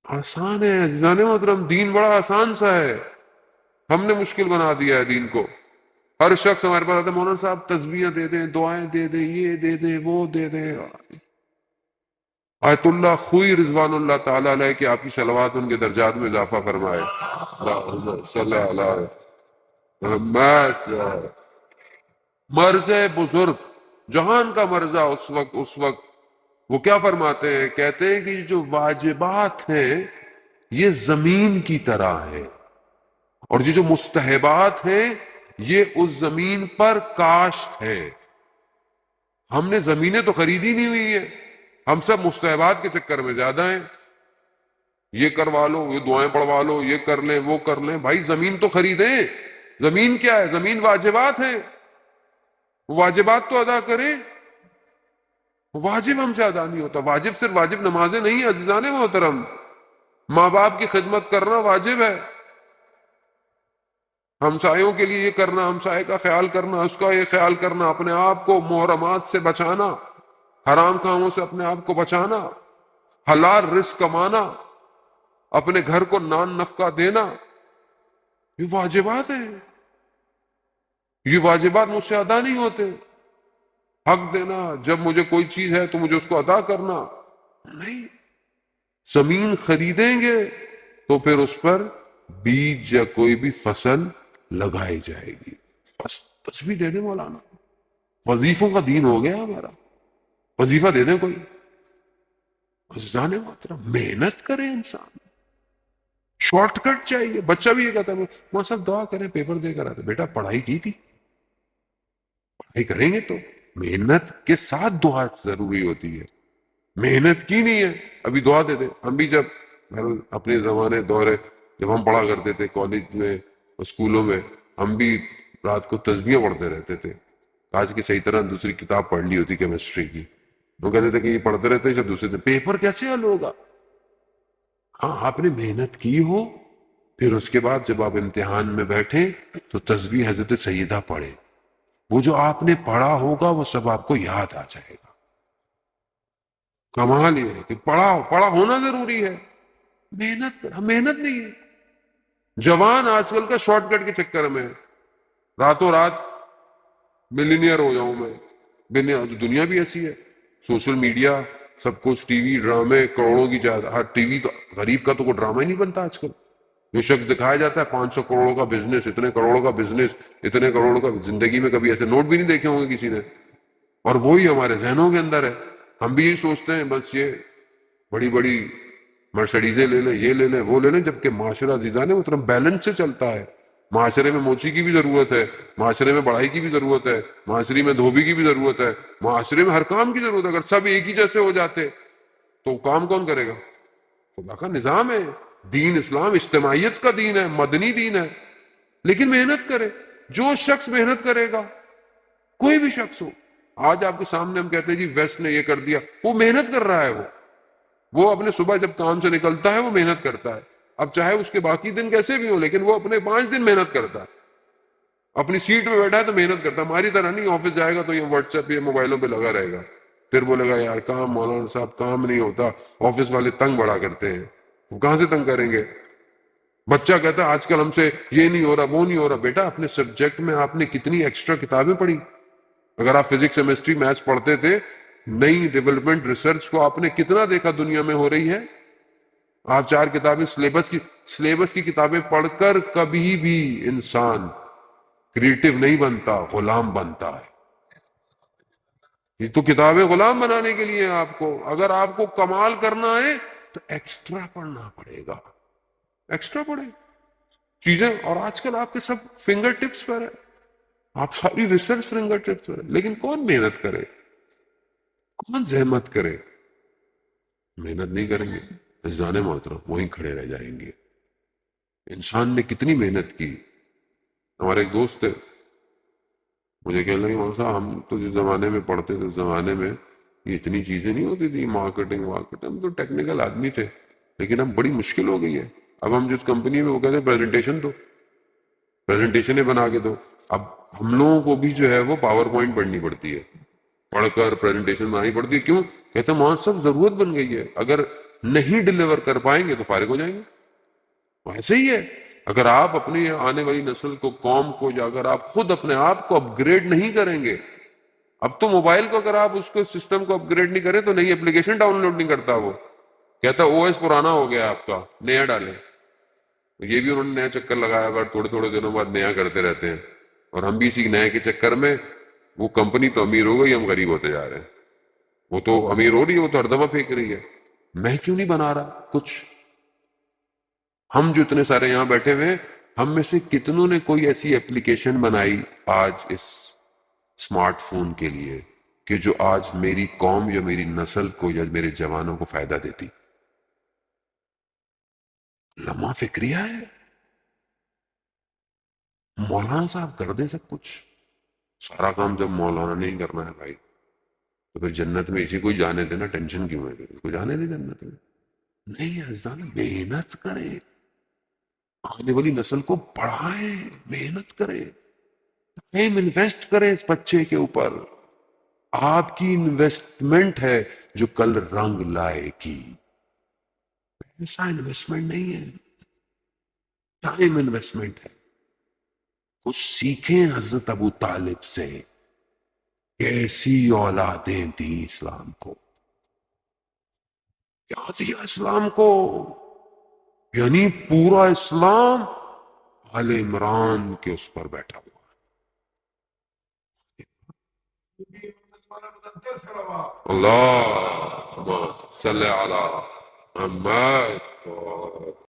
آسان ہے عزیزان محترم، دین بڑا آسان سا ہے، ہم نے مشکل بنا دیا ہے دین کو۔ ہر شخص ہمارے پاس آتا ہے، مولانا صاحب تسبیحیں دے دیں، دعائیں دے دیں، یہ دے دیں، وہ دے دیں۔ آیت اللہ خوئی رضوان اللہ تعالیٰ علیہ کہ آپ کی صلوات ان کے درجات میں اضافہ فرمائے۔ اللہم صلی علی محمد۔ مرجع بزرگ جہان کا مرجع اس وقت وہ کیا فرماتے ہیں؟ کہتے ہیں کہ جو واجبات ہیں یہ زمین کی طرح ہیں، اور یہ جو مستحبات ہیں یہ اس زمین پر کاشت ہے۔ ہم نے زمینیں تو خریدی نہیں ہوئی ہیں، ہم سب مستحبات کے چکر میں زیادہ ہیں، یہ کروا لو، یہ دعائیں پڑھوا لو، یہ کر لیں، وہ کر لیں۔ بھائی زمین تو خریدیں، زمین کیا ہے؟ زمین واجبات ہیں، واجبات تو ادا کریں۔ واجب ہم سے ادا نہیں ہوتا۔ واجب صرف واجب نمازیں نہیں ہیں عزیزان محترم، ماں باپ کی خدمت کرنا واجب ہے، ہمسایوں کے لیے یہ کرنا، ہمسائے کا خیال کرنا، اس کا یہ خیال کرنا، اپنے آپ کو محرمات سے بچانا، حرام کاموں سے اپنے آپ کو بچانا، حلال رزق کمانا، اپنے گھر کو نان نفقہ دینا، یہ واجبات ہیں۔ یہ واجبات مجھ سے ادا نہیں ہوتے۔ حق دینا، جب مجھے کوئی چیز ہے تو مجھے اس کو ادا کرنا نہیں۔ زمین خریدیں گے تو پھر اس پر بیج یا کوئی بھی فصل لگائی جائے گی۔ بس تسبیح دے دیں مولانا، وظیفوں کا دین ہو گیا ہمارا، وظیفہ دے دیں کوئی۔ عزیزان محترم محنت کرے انسان، شارٹ کٹ چاہیے۔ بچہ بھی یہ کہتا ہے ماں صاحب دعا کریں پیپر دے کر آتے۔ بیٹا پڑھائی کی تھی؟ پڑھائی کریں گے تو محنت کے ساتھ دعا ضروری ہوتی ہے۔ محنت کی نہیں ہے ابھی دعا دے دیں۔ ہم بھی جب اپنے زمانے دورے جب ہم پڑھا کرتے تھے کالج میں، اسکولوں میں، ہم بھی رات کو تسبیحیں پڑھتے رہتے تھے۔ آج کی صحیح طرح دوسری کتاب پڑھ لی ہوتی کیمسٹری کی، وہ کہتے تھے کہ یہ پڑھتے رہتے ہیں جب دوسرے دن پیپر کیسے حل ہوگا؟ ہاں آپ نے محنت کی ہو، پھر اس کے بعد جب آپ امتحان میں بیٹھیں تو تسبیح حضرت سیدہ پڑھیں، وہ جو آپ نے پڑھا ہوگا وہ سب آپ کو یاد آ جائے گا۔ کمال یہ ہے کہ پڑھا ہونا ضروری ہے، محنت کر، محنت نہیں ہے۔ جوان آج کل کا شارٹ کٹ کے چکر میں راتوں رات ملینئر ہو جاؤں میں، دنیا بھی ایسی ہے، سوشل میڈیا سب کچھ، ٹی وی ڈرامے کروڑوں کی جائیداد، ہر ٹی وی تو غریب کا تو کوئی ڈرامہ ہی نہیں بنتا آج کل۔ جو شخص دکھایا جاتا ہے 500 کروڑوں کا بزنس، اتنے کروڑوں کا بزنس، اتنے کروڑوں کا، زندگی میں کبھی ایسے نوٹ بھی نہیں دیکھے ہوں گے کسی نے، اور وہی ہمارے ذہنوں کے اندر ہے۔ ہم بھی یہی سوچتے ہیں بس یہ بڑی بڑی مرسڈیزیں لے لیں، یہ لے لیں، وہ لے لیں، جبکہ معاشرہ عزیزان محترم بیلنس سے چلتا ہے۔ معاشرے میں موچی کی بھی ضرورت ہے، معاشرے میں بڑھائی کی بھی ضرورت ہے، معاشرے میں دھوبی کی بھی ضرورت ہے، معاشرے میں ہر کام کی ضرورت ہے۔ اگر سب ایک ہی جیسے ہو جاتے تو کام کون کرے گا؟ خدا کا نظام ہے، دین اسلام اجتماعیت کا دین ہے، مدنی دین ہے، لیکن محنت کرے۔ جو شخص محنت کرے گا، کوئی بھی شخص ہو، آج آپ کے سامنے ہم کہتے ہیں جی ویسٹ نے یہ کر دیا، وہ محنت کر رہا ہے، وہ اپنے صبح جب کام سے نکلتا ہے وہ محنت کرتا ہے، اب چاہے اس کے باقی دن کیسے بھی ہو، لیکن وہ اپنے 5 دن محنت کرتا ہے، اپنی سیٹ پہ بیٹھا ہے تو محنت کرتا ہے۔ ہماری طرح نہیں آفس جائے گا تو یہ واٹس ایپ یا موبائلوں پہ لگا رہے گا، پھر بولے گا یار کام، مولانا صاحب کام نہیں ہوتا، آفس والے تنگ بڑا کرتے ہیں۔ وہ کہاں سے تنگ کریں گے؟ بچہ کہتا ہے آج کل ہم سے یہ نہیں ہو رہا، وہ نہیں ہو رہا۔ بیٹا اپنے سبجیکٹ میں آپ نے کتنی ایکسٹرا کتابیں پڑھی؟ اگر آپ فزکس کیمسٹری میتھس پڑھتے تھے، نئی ڈیولپمنٹ ریسرچ کو آپ نے کتنا دیکھا دنیا میں ہو رہی ہے؟ آپ 4 کتابیں سلیبس کی کتابیں پڑھ کر کبھی بھی انسان کریٹو نہیں بنتا، غلام بنتا ہے۔ یہ تو کتابیں غلام بنانے کے لیے ہیں آپ کو۔ اگر آپ کو کمال کرنا ہے تو ایکسٹرا پڑھنا پڑے گا، ایکسٹرا پڑھیں چیزیں، اور آج کل آپ کے سب فنگر ٹپس پر ہے، آپ ساری ریسرچ فنگر ٹپس پر ہے، لیکن کون محنت کرے، کون زحمت کرے؟ محنت نہیں کریں گے عزیزان محترم وہیں کھڑے رہ جائیں گے۔ انسان نے کتنی محنت کی۔ ہمارے ایک دوست تھے، مجھے کہنے لگے مولانا صاحب ہم تو جس زمانے میں پڑھتے تھے اس زمانے میں یہ اتنی چیزیں نہیں ہوتی تھی، مارکیٹنگ، ہم تو ٹیکنیکل آدمی تھے، لیکن اب بڑی مشکل ہو گئی ہے۔ اب ہم جس کمپنی میں، وہ کہتے ہیں پریزنٹیشن دو، پریزنٹیشنیں بنا کے دو۔ اب ہم لوگوں کو بھی جو ہے وہ پاور پوائنٹ پڑھنی پڑتی ہے، پڑھ کر پریزنٹیشن بنانی پڑتی ہے۔ کیوں؟ کہتے ہیں مولانا صاحب ضرورت بن گئی ہے، اگر نہیں ڈلیور کر پائیں گے تو فارغ ہو جائیں گے. ایسے ہی ہے، اگر آپ اپنی آنے والی نسل کو، قوم کو، یا اگر آپ خود اپنے آپ کو اپ گریڈ نہیں کریں گے، اب تو موبائل کو اگر آپ اس کو سسٹم کو اپ گریڈ نہیں کریں تو نئی اپلیکیشن ڈاؤن لوڈ نہیں کرتا، وہ کہتا او ایس پرانا ہو گیا آپ کا، نیا ڈالیں. یہ بھی انہوں نے نیا چکر لگایا، اگر تھوڑے تھوڑے دنوں بعد نیا کرتے رہتے ہیں، اور ہم بھی اسی نئے کے چکر میں، وہ کمپنی تو امیر ہو گئی، ہم غریب ہوتے جا رہے ہیں. وہ تو امیر ہو رہی ہے، وہ تو ہر دفعہ پھینک رہی ہے، میں کیوں نہیں بنا رہا کچھ؟ ہم جو اتنے سارے یہاں بیٹھے ہوئے ہیں، ہم میں سے کتنوں نے کوئی ایسی ایپلیکیشن بنائی آج اس اسمارٹ فون کے لیے کہ جو آج میری قوم یا میری نسل کو یا میرے جوانوں کو فائدہ دیتی؟ لمحہ فکریہ ہے. مولانا صاحب کر دیں سب کچھ، سارا کام جب مولانا نہیں کرنا ہے بھائی تو پھر جنت میں اسی کو ہی جانے دینا، ٹینشن کیوں ہے؟ پھر اس کو جانے دے جنت میں. نہیں عزیزان، محنت کریں، آنے والی نسل کو پڑھائیں، محنت کریں، ٹائم انویسٹ کریں اس بچے کے اوپر. آپ کی انویسٹمنٹ ہے جو کل رنگ لائے گی. ایسا انویسٹمنٹ نہیں ہے، ٹائم انویسٹمنٹ ہے. کچھ سیکھیں حضرت ابو طالب سے، کیسی اولادیں دی اسلام کو، کیا دیا اسلام کو. یعنی پورا اسلام آل عمران کے اس پر بیٹھا ہوا ہے. اللہ صلی علی محمد.